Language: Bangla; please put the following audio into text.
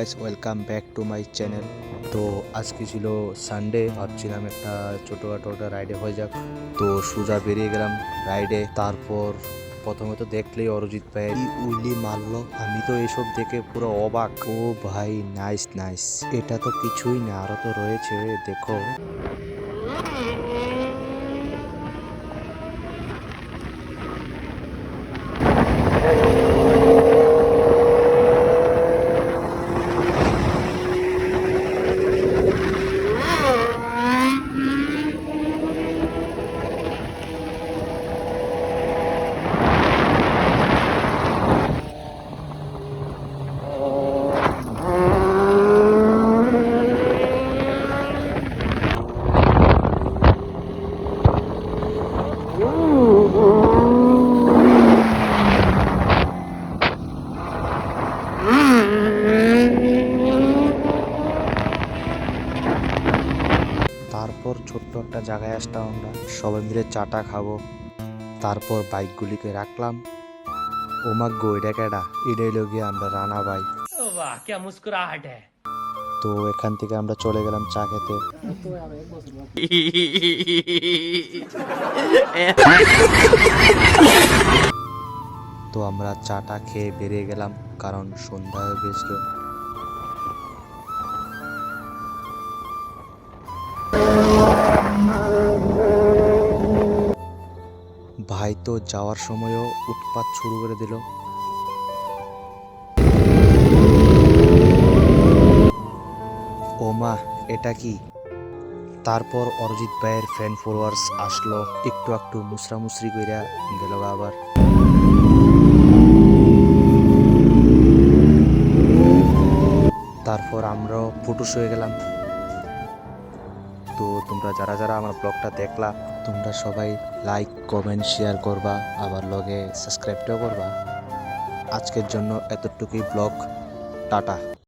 Guys, welcome back to my channel. তো আজকে ছিল সানডে, ভাবছিলাম একটা ছোটোখাটো একটা রাইডে হয়ে যাক। তো সোজা বেরিয়ে গেলাম রাইডে। তারপর প্রথমে তো দেখলেই অরিজিৎ ভাইয়ের উইলি মারলো, আমি তো এসব দেখে পুরো অবাক। ও ভাই, নাইস নাইস। এটা তো কিছুই না, আরো তো রয়েছে, দেখো। তারপর ছোট্ট একটা জায়গায় আসলাম, আমরা সবাই মিলে চাটা খাবো। তারপর বাইকগুলিকে রাখলাম। ওমাগ্গো, এটা কেডা? এটাই গিয়ে আমরা রানা ভাই। वाह क्या मुस्कुराहट है। তো এখান থেকে আমরা চলে গেলাম চা খেতে। তো আমরা চাটা খেয়ে বেরিয়ে গেলাম, কারণ সন্ধ্যা হয়ে গেছিল। ভাই তো যাওয়ার সময়ও উৎপাত শুরু করে দিল। ওমা, এটা কি? তারপর অরিজিৎ ভাইয়ের ফ্রেন্ড ফলোয়ার্স আসলো, একটু একটু মুসরামুসরি কইরা গেল আবার। তারপর আমরাও ফুটুস হয়ে গেলাম। তো তোমরা যারা যারা আমার ব্লগটা দেখলা, তোমরা সবাই লাইক, কমেন্ট, শেয়ার করবা, আবার লগে সাবস্ক্রাইবটাও করবা। আজকের জন্য এতটুকুই ব্লগ। টাটা।